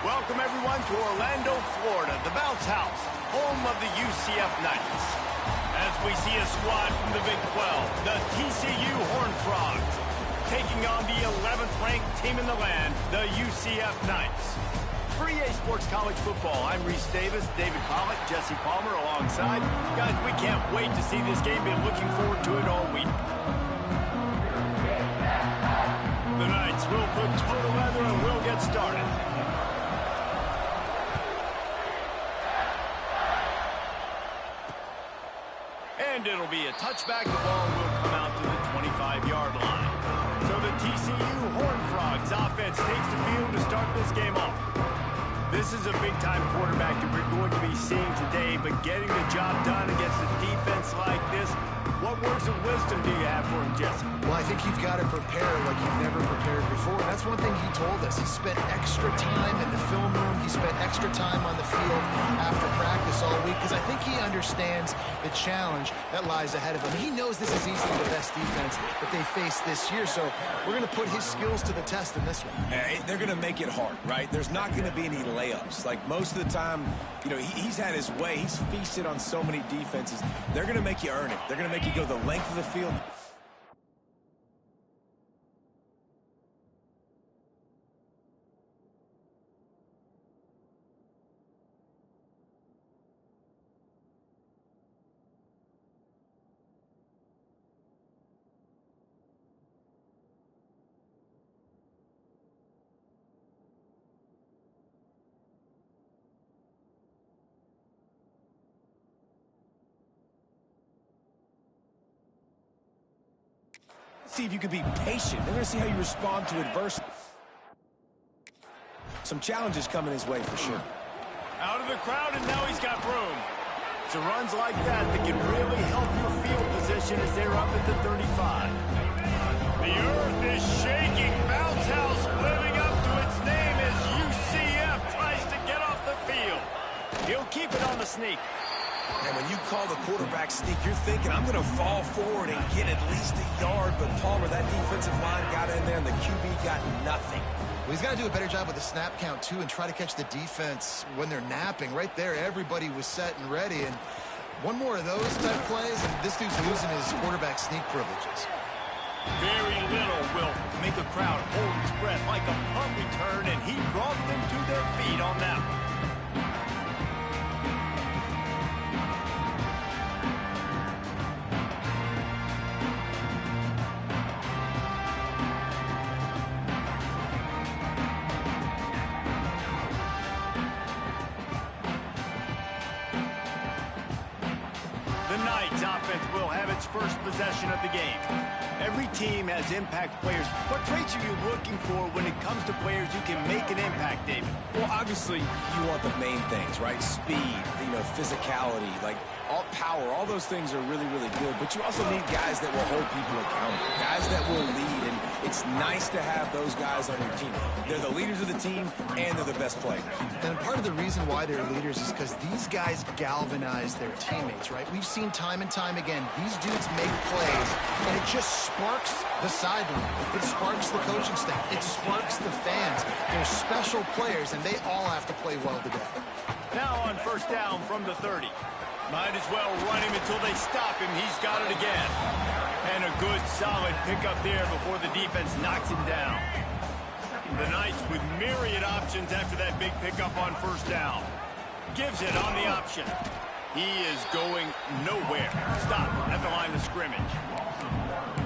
Welcome, everyone, to Orlando, Florida, the Bounce House, home of the UCF Knights. As we see a squad from the Big 12, the TCU Horned Frogs, taking on the 11th-ranked team in the land, the UCF Knights. For EA Sports College Football, I'm Reese Davis, David Pollack, Jesse Palmer alongside. Guys, we can't wait to see this game. Been looking forward to it all week. The Knights will put total leather and we'll get started. And it'll be a touchback. The ball will come out to the 25-yard line. So the TCU Horned Frogs offense takes the field to start this game off. This is a big-time quarterback that we're going to be seeing today, but getting the job done against a defense like this, what words of wisdom do you have for him, Jesse? Well, I think you've got to prepare like you've never prepared before. And that's one thing he told us. He spent extra time in the film room. He spent extra time on the field after practice all week because I think he understands the challenge that lies ahead of him. He knows this is easily the best defense that they face this year, so we're going to put his skills to the test in this one. They're going to make it hard, right? There's not going to be any layups. Like most of the time, you know, he's had his way. He's feasted on so many defenses. They're going to make you earn it. They're going to make you go the length of the field. See if you can be patient. They're going to see how you respond to adversity. Some challenges coming his way for sure. Out of the crowd, and now he's got room. So runs like that can really help your field position as they're up at the 35. The earth is shaking. Bounce House living up to its name as UCF tries to get off the field. He'll keep it on the sneak. And when you call the quarterback sneak, you're thinking, I'm going to fall forward and get at least a yard. But Palmer, that defensive line got in there, and the QB got nothing. Well, he's got to do a better job with the snap count, too, and try to catch the defense when they're napping. Right there, everybody was set and ready. And one more of those type plays, and this dude's losing his quarterback sneak privileges. Very little will make a crowd hold its breath like a punt return, and he brought them to their feet on that one. Will have its first possession of the game. Every team has impact players. What traits are you looking for when it comes to players who can make an impact, David? Well, obviously, you want the main things, right? Speed, physicality, like all power, all those things are really, really good. But you also need guys that will hold people accountable, guys that will lead. And it's nice to have those guys on your team. They're the leaders of the team, and they're the best players. And part of the reason why they're leaders is because these guys galvanize their teammates, right? We've seen time and time again, these dudes make plays, and it just sparks the sideline. It sparks the coaching staff. It sparks the fans. They're special players, and they all have to play well together. Now on first down from the 30. Might as well run him until they stop him. He's got it again. And a good, solid pickup there before the defense knocks him down. The Knights with myriad options after that big pickup on first down. Gives it on the option. He is going nowhere. Stop at the line of scrimmage.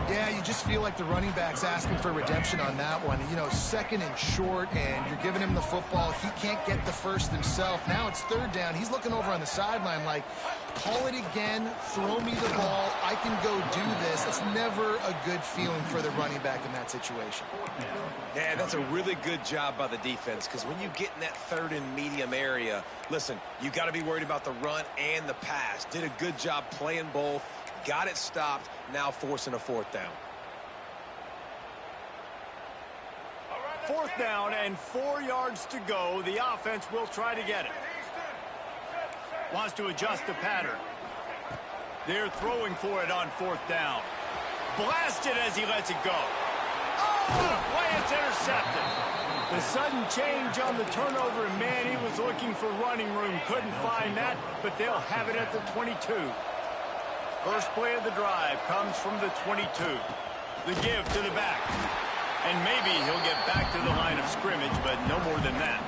Yeah, you just feel like the running back's asking for redemption on that one. You know, second and short, and you're giving him the football. He can't get the first himself. Now it's third down. He's looking over on the sideline like, call it again, throw me the ball, I can go do this. It's never a good feeling for the running back in that situation. Yeah, that's a really good job by the defense, because when you get in that third and medium area, listen, you got to be worried about the run and the pass. Did a good job playing both, got it stopped, now forcing a fourth down. Fourth down and 4 yards to go. The offense will try to get it. Wants to adjust the pattern. They're throwing for it on fourth down. Blasted as he lets it go. Oh, Play, it's intercepted. The sudden change on the turnover, and man, he was looking for running room. Couldn't find that, but they'll have it at the 22. First play of the drive comes from the 22. The give to the back. And maybe he'll get back to the line of scrimmage, but no more than that.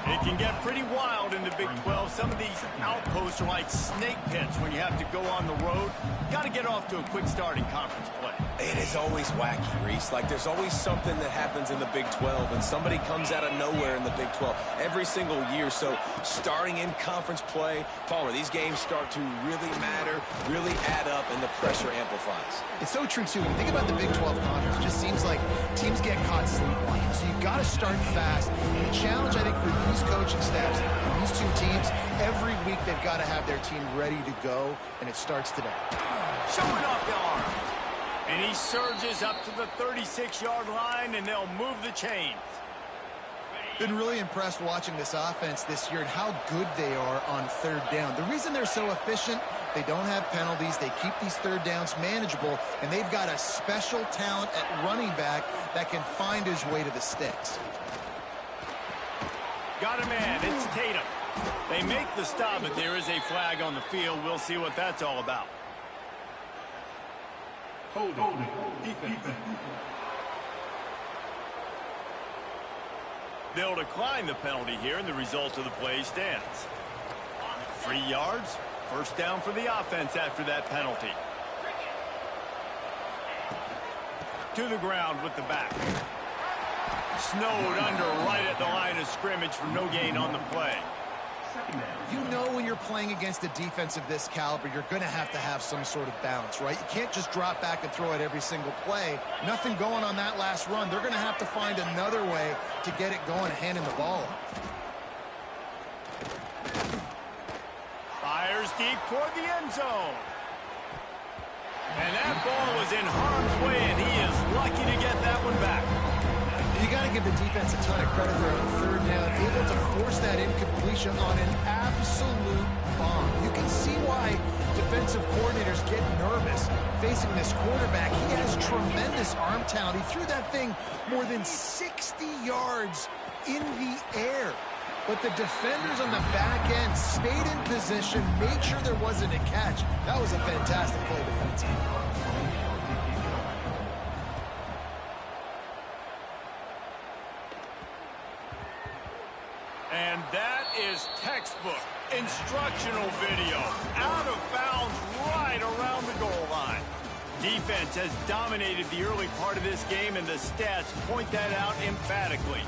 It can get pretty wild in the Big 12. Some of these outposts are like snake pits when you have to go on the road. Got to get off to a quick start in conference play. It is always wacky, Reese. Like, there's always something that happens in the Big 12, and somebody comes out of nowhere in the Big 12 every single year. So starting in conference play, Palmer, these games start to really matter, really add up, and the pressure amplifies. It's so true, too. When you think about the Big 12 conference, it just seems like teams get caught sleepwalking. So you've got to start fast. And the challenge, I think, for these coaching staffs, these two teams, every week they've got to have their team ready to go, and it starts today. Showing off the arm. And he surges up to the 36-yard line, and they'll move the chains. Been really impressed watching this offense this year and how good they are on third down. The reason they're so efficient, they don't have penalties, they keep these third downs manageable, and they've got a special talent at running back that can find his way to the sticks. Got a man, it's Tatum. They make the stop, but there is a flag on the field. We'll see what that's all about. Holding. Defense. They'll decline the penalty here, and the result of the play stands. 3 yards, first down for the offense after that penalty. To the ground with the back. Snowed under right at the line of scrimmage for no gain on the play. You know when you're playing against a defense of this caliber, you're going to have some sort of balance, right? You can't just drop back and throw it every single play. Nothing going on that last run. They're going to have to find another way to get it going and handing the ball off. Fires deep toward the end zone. And that ball was in harm's way, and he is lucky to get that one back. You got to give the defense a ton of credit there on third down, able to force that incompletion on an absolute bomb. You can see why defensive coordinators get nervous facing this quarterback. He has tremendous arm talent. He threw that thing more than 60 yards in the air. But the defenders on the back end stayed in position, made sure there wasn't a catch. That was a fantastic play defensively. And that is textbook instructional video. Out of bounds right around the goal line. Defense has dominated the early part of this game, and the stats point that out emphatically.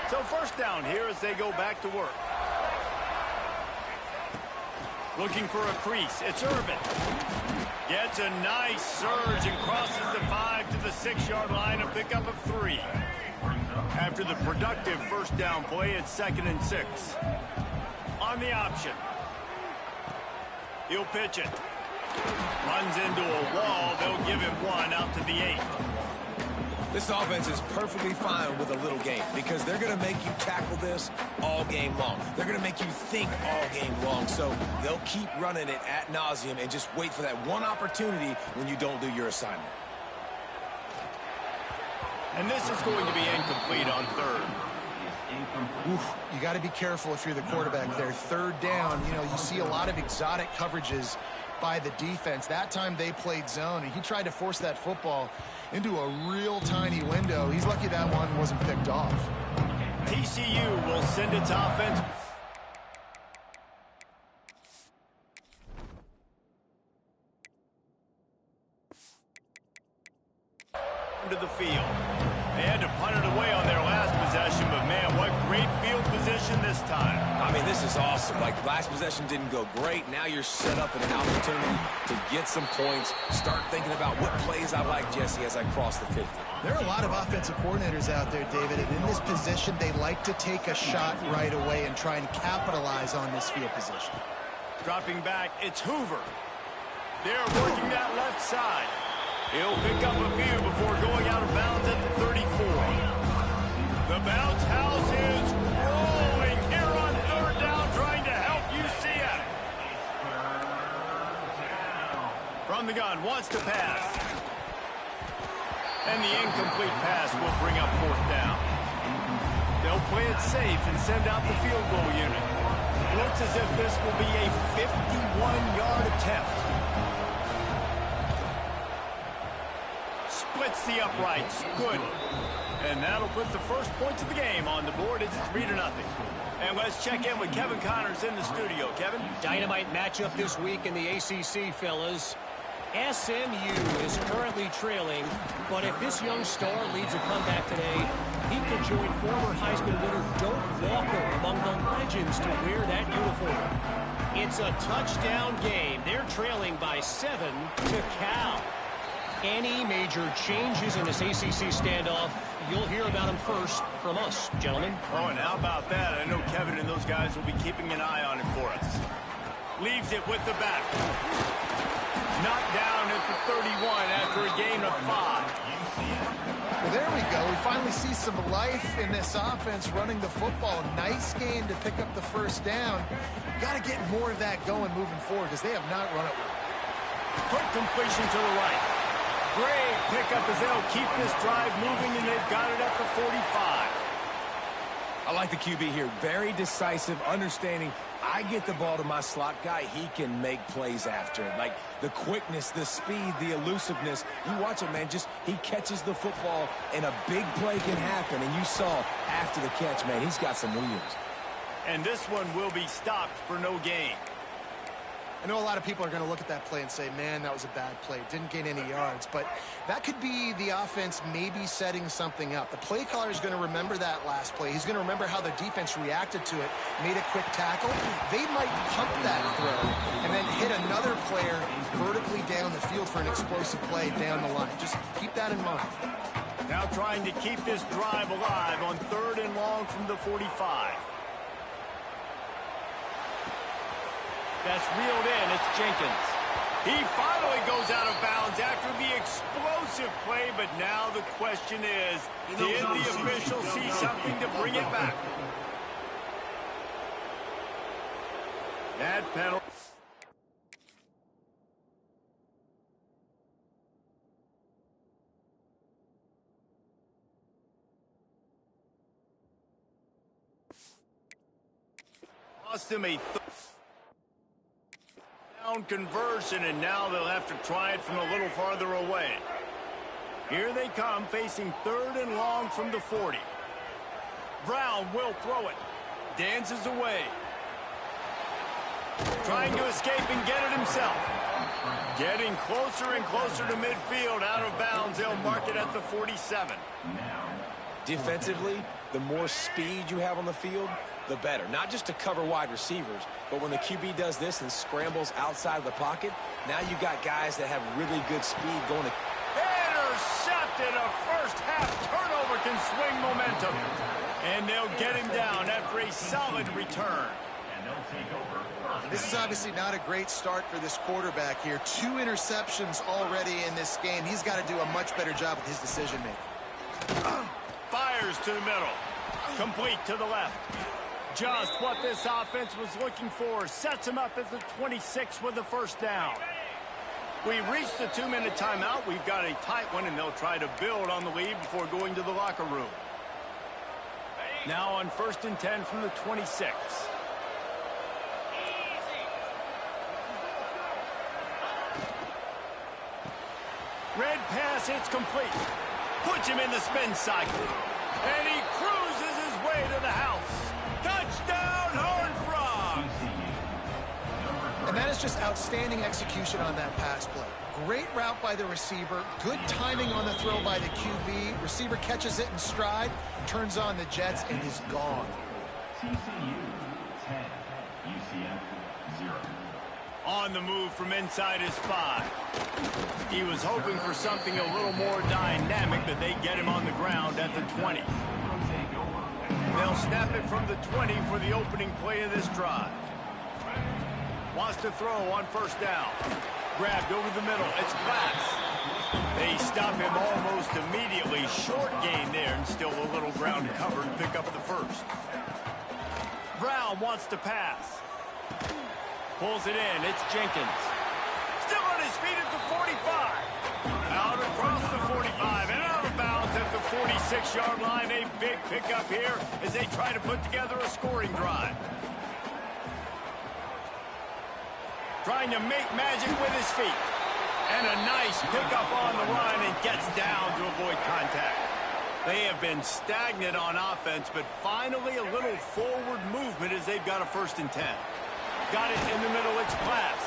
So first down here as they go back to work. Looking for a crease. It's Irvin. Gets a nice surge and crosses the 5 to the 6-yard line, a pickup of 3. After the productive first down play, it's 2nd and 6. On the option. He'll pitch it. Runs into a wall. They'll give him 1 out to the 8. This offense is perfectly fine with a little game because they're going to make you tackle this all game long. They're going to make you think all game long. So they'll keep running it ad nauseum and just wait for that one opportunity when you don't do your assignment. And this is going to be incomplete on third. Oof, you got to be careful if you're the quarterback there. Third down, you know, you see a lot of exotic coverages by the defense. That time they played zone, and he tried to force that football into a real tiny window. He's lucky that one wasn't picked off. TCU will send its offense to the field. They had to punt it away on their last possession, but man, what great field position this time. I mean, this is awesome. Like, last possession didn't go great. Now you're set up in an opportunity to get some points. Start thinking about what plays I like, Jesse, as I cross the 50. There are a lot of offensive coordinators out there, David, and in this position, they like to take a shot right away and try and capitalize on this field position. Dropping back, it's Hoover. They're working that left side. He'll pick up a few before going out of bounds at the 34. The bounce house is rolling here on third down, trying to help UCF. From the gun, wants to pass. And the incomplete pass will bring up fourth down. They'll play it safe and send out the field goal unit. Looks as if this will be a 51-yard attempt. Splits the uprights. Good. And that'll put the first points of the game on the board as it's 3-0. And let's check in with Kevin Connors in the studio. Kevin? Dynamite matchup this week in the ACC, fellas. SMU is currently trailing, but if this young star leads a comeback today, he could join former Heisman winner Doak Walker among the legends to wear that uniform. It's a touchdown game. They're trailing by 7 to Cal. Any major changes in this ACC standoff, you'll hear about them first from us, gentlemen. Oh, and how about that? I know Kevin and those guys will be keeping an eye on it for us. Leaves it with the back. Knocked down at the 31 after a gain of 5. Well, there we go. We finally see some life in this offense running the football. Nice game to pick up the first down. Got to get more of that going moving forward because they have not run it well. Quick completion to the right. Great pickup as they'll keep this drive moving, and they've got it at the 45. I like the QB here. Very decisive, understanding. I get the ball to my slot guy, he can make plays after it. Like the quickness, the speed, the elusiveness. You watch it, man, just he catches the football and a big play can happen. And you saw after the catch, man, he's got some wheels. And this one will be stopped for no gain. I know a lot of people are going to look at that play and say, man, that was a bad play. Didn't gain any yards. But that could be the offense maybe setting something up. The play caller is going to remember that last play. He's going to remember how the defense reacted to it, made a quick tackle. They might pump that throw and then hit another player vertically down the field for an explosive play down the line. Just keep that in mind. Now trying to keep this drive alive on 3rd and long from the 45. That's reeled in. It's Jenkins. He finally goes out of bounds after the explosive play, but now the question is, did the official see something to bring it back? That penalty. Lost him a conversion, and now they'll have to try it from a little farther away. Here they come, facing 3rd and long from the 40. Brown will throw it. Dances away. Trying to escape and get it himself. Getting closer and closer to midfield, out of bounds. They'll mark it at the 47. Defensively, the more speed you have on the field, the better. Not just to cover wide receivers, but when the QB does this and scrambles outside of the pocket, now you got guys that have really good speed going to... Intercepted! A first-half turnover can swing momentum. And they'll get him down after a solid return. This is obviously not a great start for this quarterback here. 2 interceptions already in this game. He's got to do a much better job with his decision-making. Fires to the middle. Complete to the left. Just what this offense was looking for. Sets him up at the 26 with the first down. We've reached the 2-minute timeout. We've got a tight one, and they'll try to build on the lead before going to the locker room. Now on 1st and 10 from the 26. Red pass, it's complete. Puts him in the spin cycle. And he cruises his way to the house. Touchdown, Horned Frogs! And that is just outstanding execution on that pass play. Great route by the receiver. Good timing on the throw by the QB. Receiver catches it in stride, turns on the jets, and is gone. TCU 10, UCF 0. On the move from inside his spot. He was hoping for something a little more dynamic, but they get him on the ground at the 20. They'll snap it from the 20 for the opening play of this drive. Wants to throw on 1st down. Grabbed over the middle. It's Glass. They stop him almost immediately. Short gain there, and still a little ground to cover to pick up the first. Brown wants to pass. Pulls it in. It's Jenkins. Still on his feet at the 45. Out across the 45 and out of bounds at the 46-yard line. A big pickup here as they try to put together a scoring drive. Trying to make magic with his feet. And a nice pickup on the run and gets down to avoid contact. They have been stagnant on offense, but finally a little forward movement as they've got a 1st and 10. Got it in the middle. It's Glass.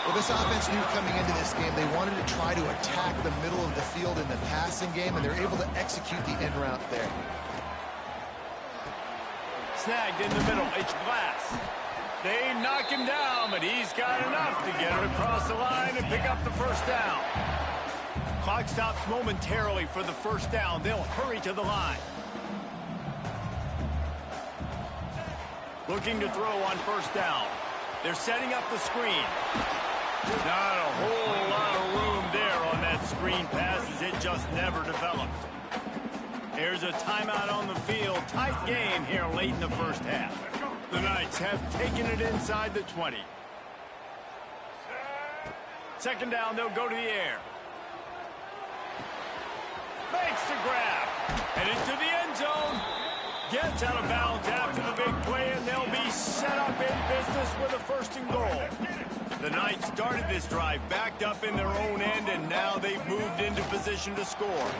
Well, this offense knew coming into this game they wanted to try to attack the middle of the field in the passing game, and they're able to execute the end route there. Snagged in the middle. It's Glass. They knock him down, but he's got enough to get it across the line and pick up the 1st down. Clock stops momentarily for the 1st down. They'll hurry to the line. Looking to throw on 1st down. They're setting up the screen. Not a whole lot of room there on that screen pass as it just never developed. Here's a timeout on the field. Tight game here late in the 1st half. The Knights have taken it inside the 20. 2nd down, they'll go to the air. Makes the grab. And into the end zone. Gets out of bounds after the big play, and they'll be set up in business with a 1st and goal. The Knights started this drive backed up in their own end, and now they've moved into position to score.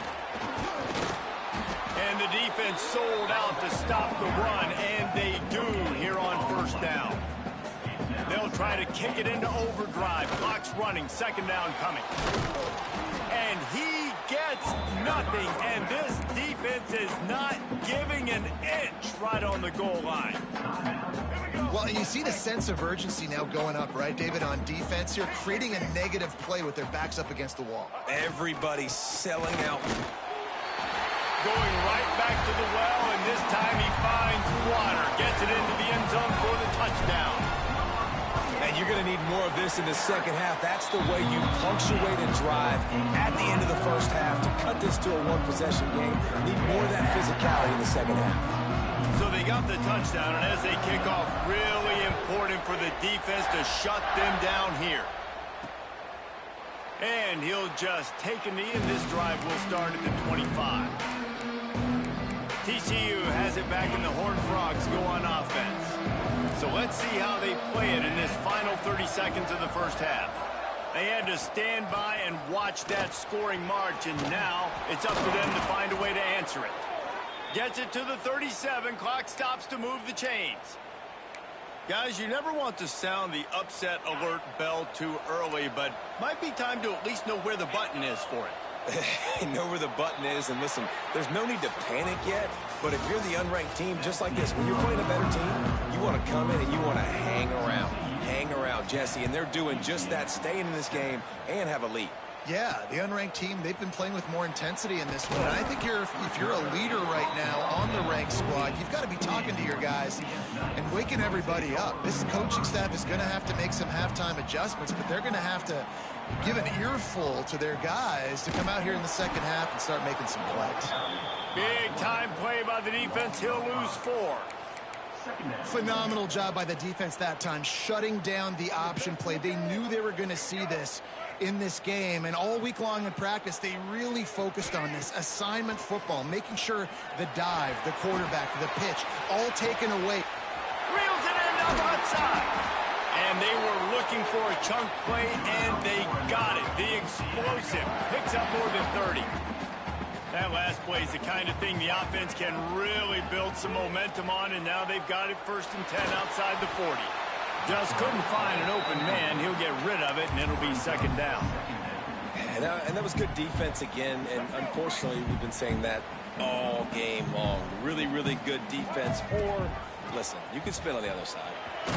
And the defense sold out to stop the run, and they do here on 1st down. They'll try to kick it into overdrive. Clock's running. 2nd down coming. And he gets nothing, and this defense is not giving an inch right on the goal line. Well, you see the sense of urgency now going up, right, David, on defense here, creating a negative play with their backs up against the wall. Everybody's selling out. Going right back to the well, and this time he finds water. Gets it into the end zone for the touchdown. And you're going to need more of this in the 2nd half. That's the way you punctuate a drive at the end of the 1st half to cut this to a 1-possession game. Need more of that physicality in the 2nd half. So they got the touchdown, and as they kick off, really important for the defense to shut them down here. And he'll just take a knee, and this drive will start at the 25. TCU has it back, and the Horned Frogs go on offense. So let's see how they play it in this final 30 seconds of the 1st half. They had to stand by and watch that scoring march, and now it's up to them to find a way to answer it. Gets it to the 37. Clock stops to move the chains. Guys, you never want to sound the upset alert bell too early, but might be time to at least know where the button is for it. Know where the button is, and listen, there's no need to panic yet, but if you're the unranked team, just like this, when you're playing a better team, you want to come in and you want to hang around, Jesse, and they're doing just that, staying in this game and have a lead. Yeah, the unranked team, they've been playing with more intensity in this one. And I think if you're a leader right now on the ranked squad, you've got to be talking to your guys and waking everybody up. This coaching staff is going to have to make some halftime adjustments, but they're going to have to give an earful to their guys to come out here in the 2nd half and start making some plays. Big time play by the defense. He'll lose 4. Phenomenal job by the defense that time, shutting down the option play. They knew they were going to see this in this game, and all week long in practice, they really focused on this assignment football, making sure the dive, the quarterback, the pitch, all taken away. Reels it in on the outside. And they were looking for a chunk play, and they got it. The explosive picks up more than 30. That last play is the kind of thing the offense can really build some momentum on, and now they've got it 1st and 10 outside the 40. Just couldn't find an open man. He'll get rid of it, and it'll be 2nd down. And that was good defense again, and unfortunately, we've been saying that all game long. Really, really good defense. Or, listen, you can spin on the other side.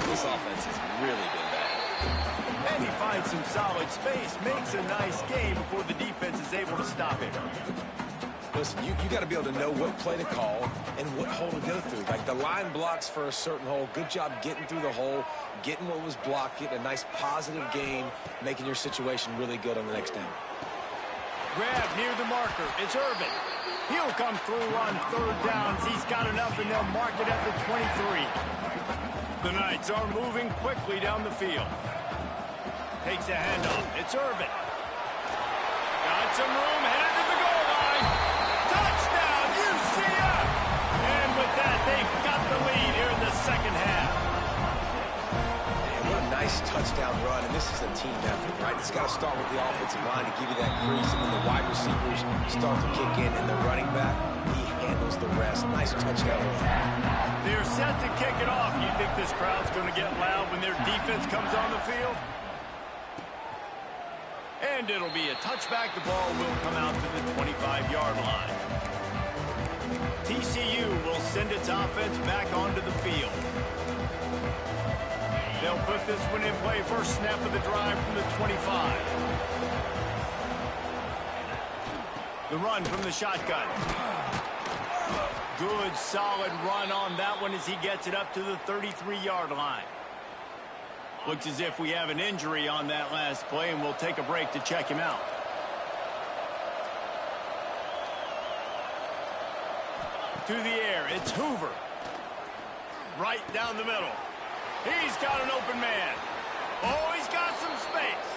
This offense has really been bad. And he finds some solid space, makes a nice game before the defense is able to stop him. Listen, you got to be able to know what play to call and what hole to go through. Like the line blocks for a certain hole. Good job getting through the hole, getting what was blocked, getting a nice positive gain, making your situation really good on the next down. Grab near the marker. It's Irvin. He'll come through on third downs. He's got enough, and they'll mark it at the 23. The Knights are moving quickly down the field. Takes a handoff. It's Irvin. Got some room, headed to the goal line. Touchdown, UCF! And with that, they've got the lead here in the second half. Man, what a nice touchdown run, and this is a team effort, right? It's got to start with the offensive line to give you that crease, and then the wide receivers start to kick in, and the running back, he handles the rest. Nice touchdown run. They're set to kick it off. You think this crowd's going to get loud when their defense comes on the field? And it'll be a touchback. The ball will come out to the 25-yard line. TCU will send its offense back onto the field. They'll put this one in play. First snap of the drive from the 25. The run from the shotgun. Good, solid run on that one as he gets it up to the 33-yard line. Looks as if we have an injury on that last play, and we'll take a break to check him out. To the air, it's Hoover. Right down the middle. He's got an open man. Oh, he's got some space.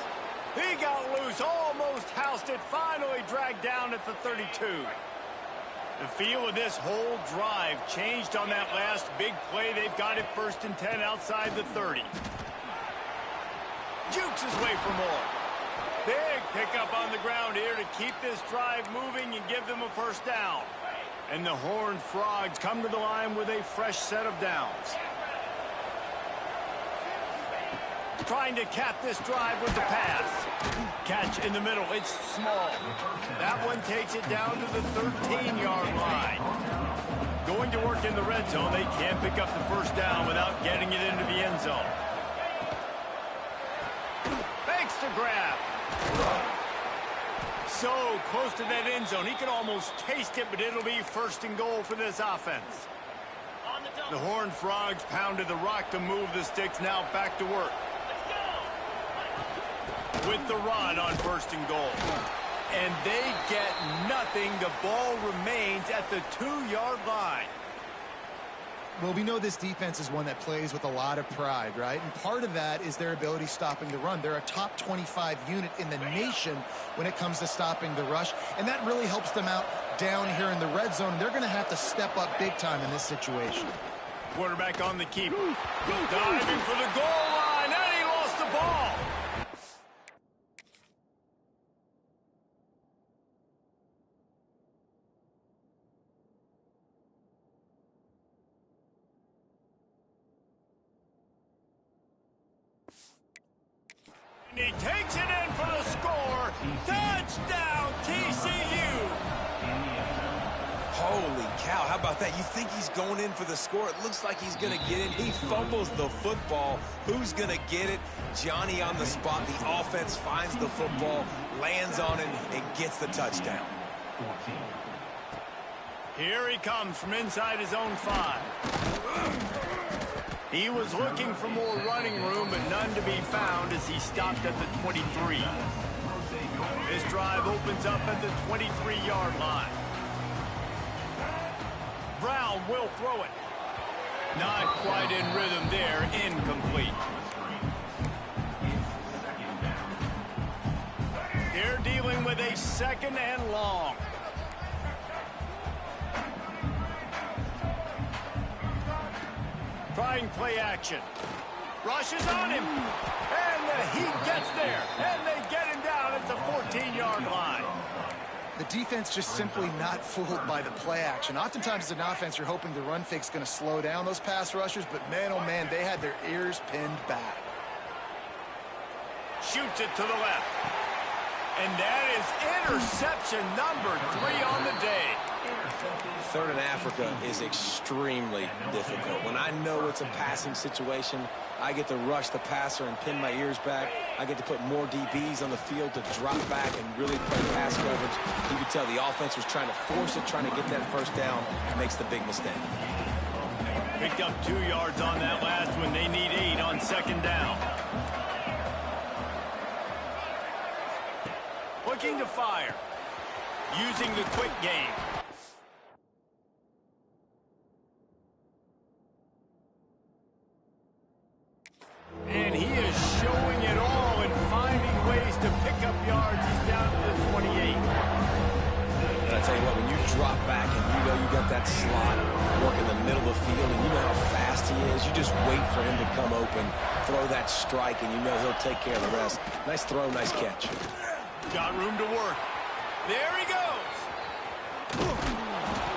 He got loose, almost housed it, finally dragged down at the 32. The feel of this whole drive changed on that last big play. They've got it 1st and 10 outside the 30. Jukes his way for more. Big pickup on the ground here to keep this drive moving and give them a first down. And the Horned Frogs come to the line with a fresh set of downs. Trying to cap this drive with the pass. Catch in the middle. It's small. That one takes it down to the 13-yard line. Going to work in the red zone. They can't pick up the first down without getting it into the end zone. Makes the grab. So close to that end zone. He can almost taste it, but it'll be 1st and goal for this offense. The Horned Frogs pounded the rock to move the sticks. Now back to work. With the run on 1st and goal. And they get nothing. The ball remains at the 2-yard line. Well, we know this defense is one that plays with a lot of pride, right? And part of that is their ability stopping the run. They're a top 25 unit in the nation when it comes to stopping the rush, and that really helps them out down here in the red zone. They're going to have to step up big time in this situation. Quarterback on the keeper. Diving for the goal line, and he lost the ball. He takes it in for the score. Touchdown, TCU. Holy cow, how about that? You think he's going in for the score. It looks like he's going to get it. He fumbles the football. Who's going to get it? Johnny on the spot. The offense finds the football, lands on it, and gets the touchdown. Here he comes from inside his own 5. He was looking for more running room, but none to be found as he stopped at the 23. This drive opens up at the 23-yard line. Brown will throw it. Not quite in rhythm there, incomplete. They're dealing with a 2nd and long. Trying play action. Rushes on him. And he gets there. And they get him down at the 14-yard line. The defense just simply not fooled by the play action. Oftentimes as an offense, you're hoping the run fake's going to slow down those pass rushers, but man, oh man, they had their ears pinned back. Shoots it to the left. And that is interception number 3 on the day. 3rd and Africa is extremely difficult. When I know it's a passing situation, I get to rush the passer and pin my ears back. I get to put more DBs on the field to drop back and really play pass coverage. You could tell the offense was trying to force it, trying to get that first down. Makes the big mistake. Picked up 2 yards on that last one. They need 8 on second down. Looking to fire. Using the quick game. And he is showing it all and finding ways to pick up yards. He's down to the 28. But I tell you what, when you drop back and you know you got that slot work in the middle of the field and you know how fast he is, you just wait for him to come open, throw that strike, and you know he'll take care of the rest. Nice throw, nice catch. Got room to work. There he goes.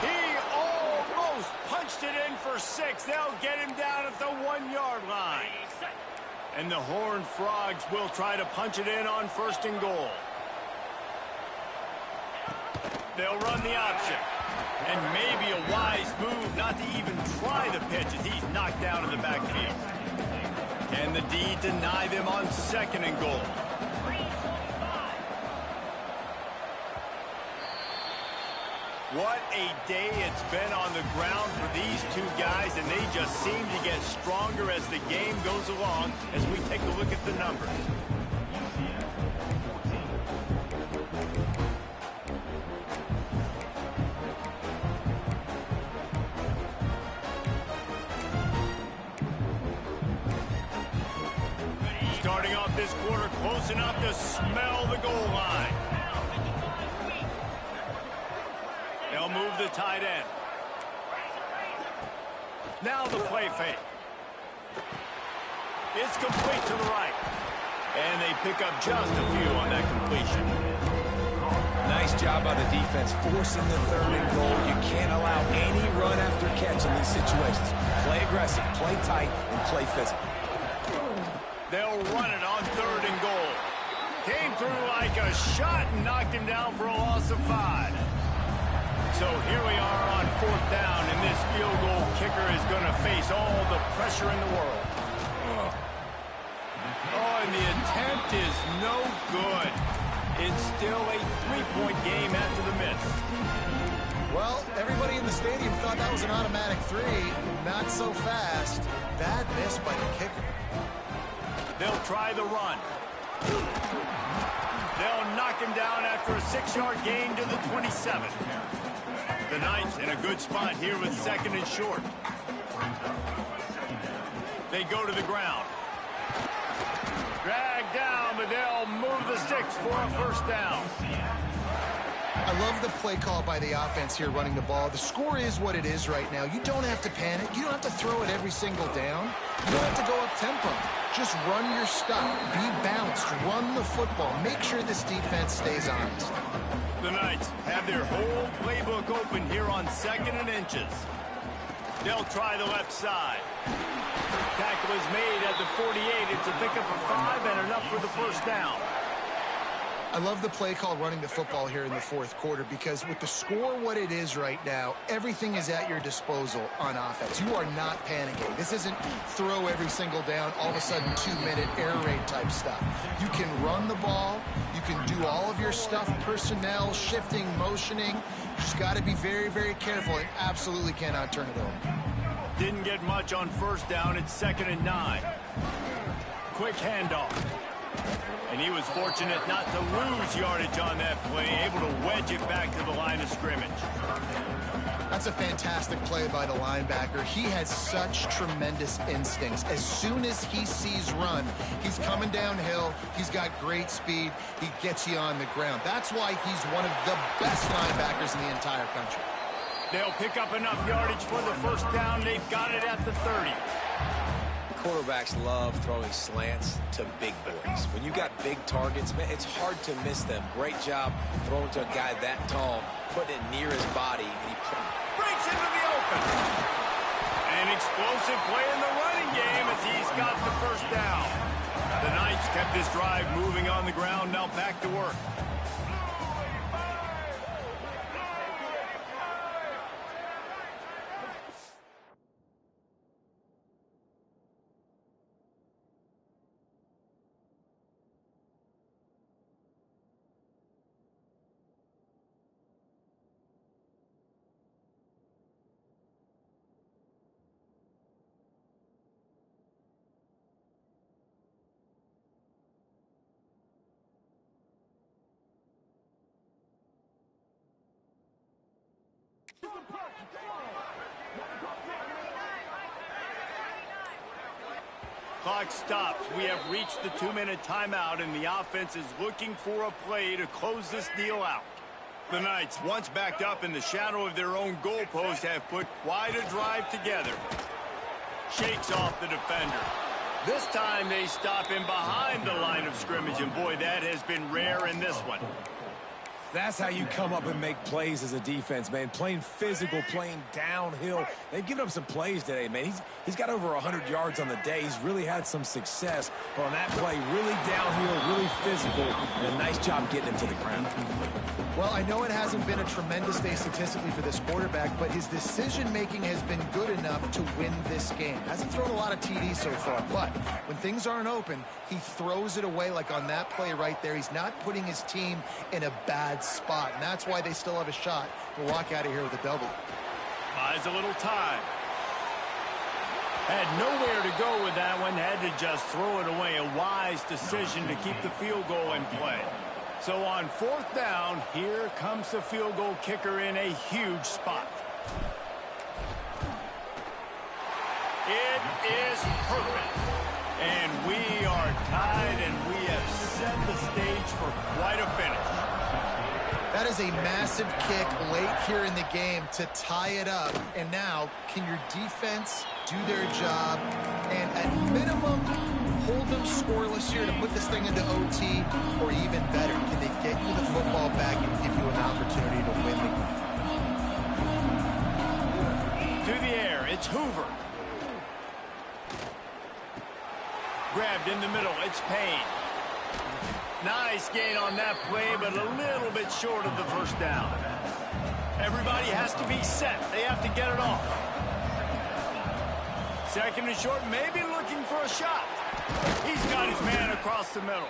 He almost punched it in for 6. They'll get him down at the 1-yard line. And the Horned Frogs will try to punch it in on 1st and goal. They'll run the option. And maybe a wise move not to even try the pitch as he's knocked down in the backfield. Can the D deny them on 2nd and goal? What a day it's been on the ground for these 2 guys, and they just seem to get stronger as the game goes along as we take a look at the numbers. Starting off this quarter close enough to smell the goal line. They'll move the tight end. Now the play fake. It's complete to the right. And they pick up just a few on that completion. Nice job by the defense forcing the 3rd and goal. You can't allow any run after catch in these situations. Play aggressive, play tight, and play physical. They'll run it on 3rd and goal. Came through like a shot and knocked him down for a loss of 5. So here we are on 4th down, and this field goal kicker is going to face all the pressure in the world. Oh, and the attempt is no good. It's still a 3-point game after the miss. Well, everybody in the stadium thought that was an automatic 3. Not so fast. Bad miss by the kicker. They'll try the run. They'll knock him down after a 6-yard gain to the 27. The Knights in a good spot here with 2nd and short. They go to the ground. Drag down, but they'll move the sticks for a 1st down. I love the play call by the offense here running the ball. The score is what it is right now. You don't have to panic. You don't have to throw it every single down. You don't have to go up tempo. Just run your stuff. Be balanced. Run the football. Make sure this defense stays honest. The Knights have their whole playbook open here on 2nd and inches. They'll try the left side. Tackle is made at the 48. It's a pickup of 5 and enough for the 1st down. I love the play call running the football here in the 4th quarter because with the score what it is right now, everything is at your disposal on offense. You are not panicking. This isn't throw every single down, all of a sudden 2-minute air raid type stuff. You can run the ball. You can do all of your stuff, personnel, shifting, motioning. You just got to be very, very careful and absolutely cannot turn it over. Didn't get much on 1st down. It's 2nd and 9. Quick handoff. And he was fortunate not to lose yardage on that play, able to wedge it back to the line of scrimmage. That's a fantastic play by the linebacker. He has such tremendous instincts. As soon as he sees run, he's coming downhill. He's got great speed. He gets you on the ground. That's why he's one of the best linebackers in the entire country. They'll pick up enough yardage for the 1st down. They've got it at the 30. Quarterbacks love throwing slants to big boys. When you got big targets, man, it's hard to miss them. Great job throwing to a guy that tall, putting it near his body. And he breaks into the open. An explosive play in the running game as he's got the 1st down. The Knights kept this drive moving on the ground. Now back to work. clock stops. We have reached the 2-minute timeout, and the offense is looking for a play to close this deal out. The Knights, once backed up in the shadow of their own goalpost, have put quite a drive together. Shakes off the defender. This time they stop him behind the line of scrimmage, and boy, that has been rare in this one. That's how you come up and make plays as a defense, man. Playing physical, playing downhill. They've given up some plays today, man. He's got over 100 yards on the day. He's really had some success. But on that play, really downhill, really physical, and a nice job getting him to the ground. Well, I know it hasn't been a tremendous day statistically for this quarterback, but his decision-making has been good enough to win this game. Hasn't thrown a lot of TDs so far, but when things aren't open, he throws it away like on that play right there. He's not putting his team in a bad spot, and that's why they still have a shot to walk out of here with a double. Buys a little time. Had nowhere to go with that one. Had to just throw it away. A wise decision to keep the field goal in play. So on 4th down, here comes the field goal kicker in a huge spot. It is perfect. And we are tied, and we have set the stage for quite a finish. That is a massive kick late here in the game to tie it up. And now, can your defense do their job and at minimum hold them scoreless here to put this thing into OT, or even better, can they get you the football back and give you an opportunity to win the game? To the air, it's Hoover. Grabbed in the middle, it's Payne. Nice gain on that play, but a little bit short of the first down. Everybody has to be set. They have to get it off. 2nd and short, maybe looking for a shot. He's got his man across the middle.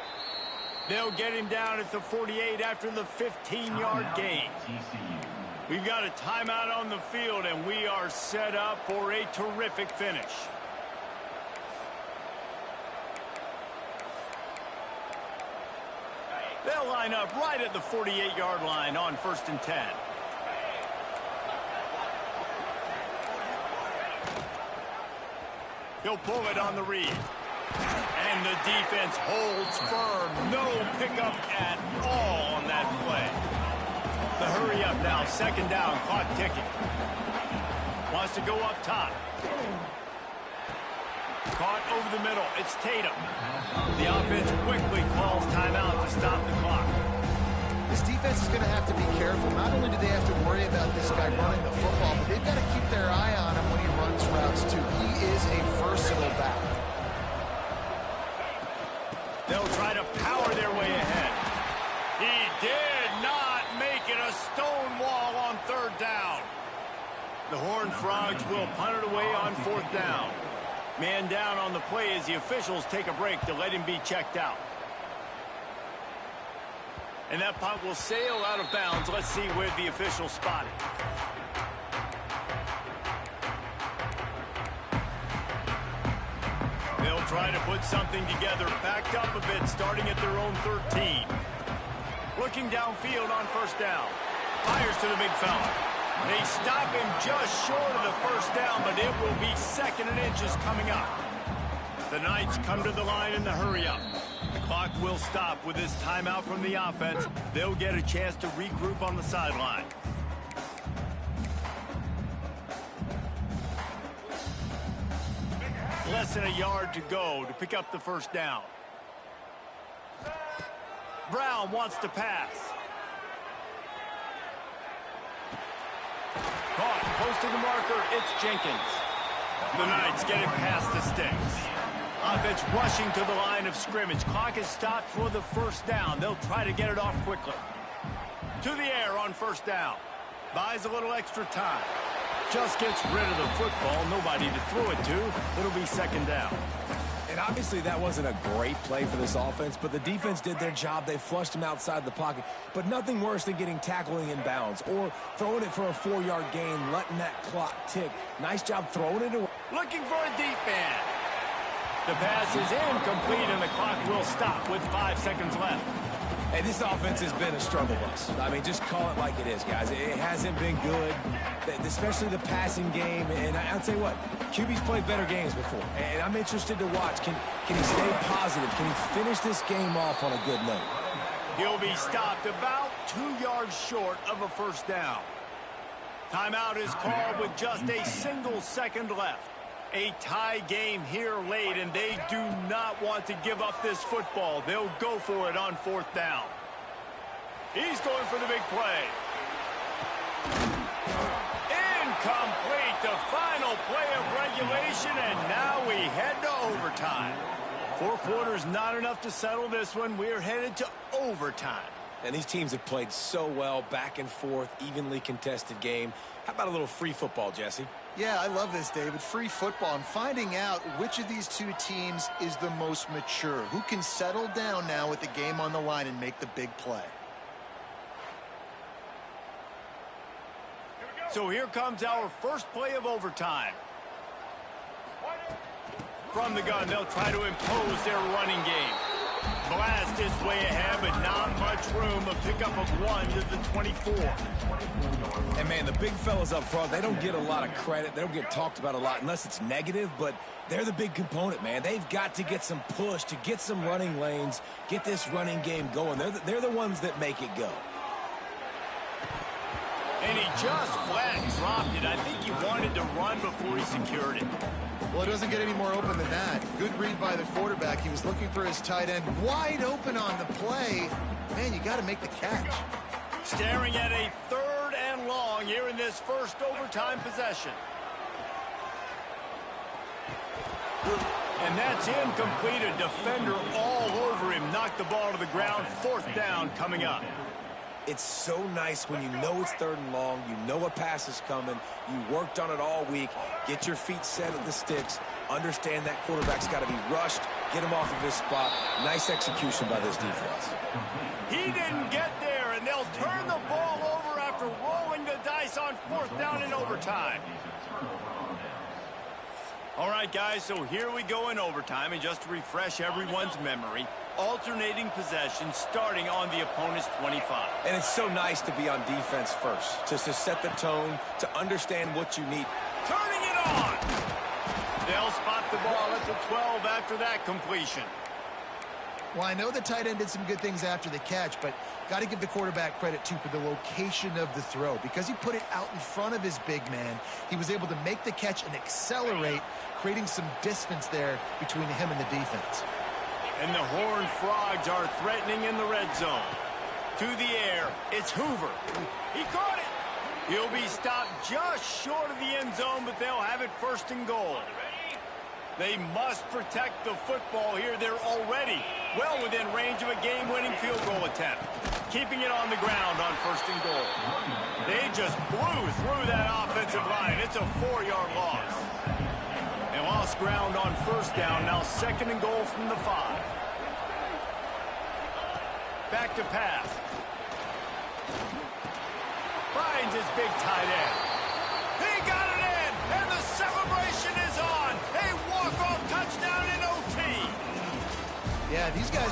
They'll get him down at the 48 after the 15-yard gain. We've got a timeout on the field, and we are set up for a terrific finish. They'll line up right at the 48-yard line on 1st and 10. He'll pull it on the read. And the defense holds firm. No pickup at all on that play. The hurry up now. 2nd down. Clock ticking. Wants to go up top. Caught over the middle. It's Tatum. The offense quickly calls timeout to stop the clock. This defense is going to have to be careful. Not only do they have to worry about this guy running the football, but they've got to keep their eye on him when he runs routes, too. He is a versatile back. They'll try to power their way ahead. He did not make it. A stone wall on 3rd down. The Horned Frogs will punt it away on 4th down. Man down on the play as the officials take a break to let him be checked out. And that punt will sail out of bounds. Let's see where the officials spot it. They'll try to put something together, backed up a bit, starting at their own 13. Looking downfield on 1st down. Fires to the big fella. They stop him just short of the 1st down, but it will be 2nd and inches coming up. The Knights come to the line in the hurry-up. The clock will stop with this timeout from the offense. They'll get a chance to regroup on the sideline. Less than a yard to go to pick up the 1st down. Brown wants to pass. Caught close to the marker. It's Jenkins. The Knights get it past the sticks. Offense rushing to the line of scrimmage. Clock is stopped for the 1st down. They'll try to get it off quickly. To the air on 1st down. Buys a little extra time. Just gets rid of the football. Nobody to throw it to. It'll be 2nd down. And obviously that wasn't a great play for this offense, but the defense did their job. They flushed him outside the pocket. But nothing worse than getting tackling in bounds or throwing it for a 4-yard gain, letting that clock tick. Nice job throwing it away. Looking for a deep man. The pass is incomplete, and the clock will stop with 5 seconds left. Hey, this offense has been a struggle bus. I mean, just call it like it is, guys. It hasn't been good, especially the passing game. And I'll tell you what, QB's played better games before. And I'm interested to watch. Can he stay positive? Can he finish this game off on a good note? He'll be stopped about 2 yards short of a first down. Timeout is called with just a single second left. A tie game here late, and they do not want to give up this football. They'll go for it on fourth down. He's going for the big play. Incomplete, the final play of regulation, and now we head to overtime. 4 quarters not enough to settle this one. We're headed to overtime. And these teams have played so well, back and forth, evenly contested game. How about a little free football, Jesse? Yeah, I love this, David. Free football. I'm finding out which of these two teams is the most mature. Who can settle down now with the game on the line and make the big play. So here comes our first play of overtime. From the gun, they'll try to impose their running game. Blast his way ahead, but not much room. A pickup of 1 to the 24. And, man, the big fellas up front, they don't get a lot of credit. They don't get talked about a lot unless it's negative, but they're the big component, man. They've got to get some push, to get some running lanes, get this running game going. They're the ones that make it go. And he just flat dropped it. I think he wanted to run before he secured it. Well, it doesn't get any more open than that. Good read by the quarterback. He was looking for his tight end wide open on the play. Man, you got to make the catch. Staring at a 3rd and long here in this first overtime possession. And that's incomplete. A defender all over him. Knocked the ball to the ground. 4th down coming up. It's so nice when you know it's 3rd and long, you know a pass is coming, you worked on it all week, get your feet set at the sticks, understand that quarterback's got to be rushed, get him off of his spot. Nice execution by this defense. He didn't get there, and they'll turn the ball over after rolling the dice on 4th down in overtime. All right, guys, so here we go in overtime, and just to refresh everyone's memory, alternating possession starting on the opponent's 25. And it's so nice to be on defense first, just to set the tone, to understand what you need. Turning it on! They'll spot the ball at the 12 after that completion. Well, I know the tight end did some good things after the catch, but got to give the quarterback credit, too, for the location of the throw. Because he put it out in front of his big man, he was able to make the catch and accelerate, creating some distance there between him and the defense. And the Horned Frogs are threatening in the red zone. To the air, it's Hoover. He caught it. He'll be stopped just short of the end zone, but they'll have it 1st and goal. They must protect the football here. They're already well within range of a game-winning field goal attempt. Keeping it on the ground on 1st and goal. They just blew through that offensive line. It's a 4-yard loss. They lost ground on 1st down. Now 2nd and goal from the 5. Back to pass. Finds his big tight end. He got it in, and the celebration is on. A walk-off touchdown in OT. Yeah, these guys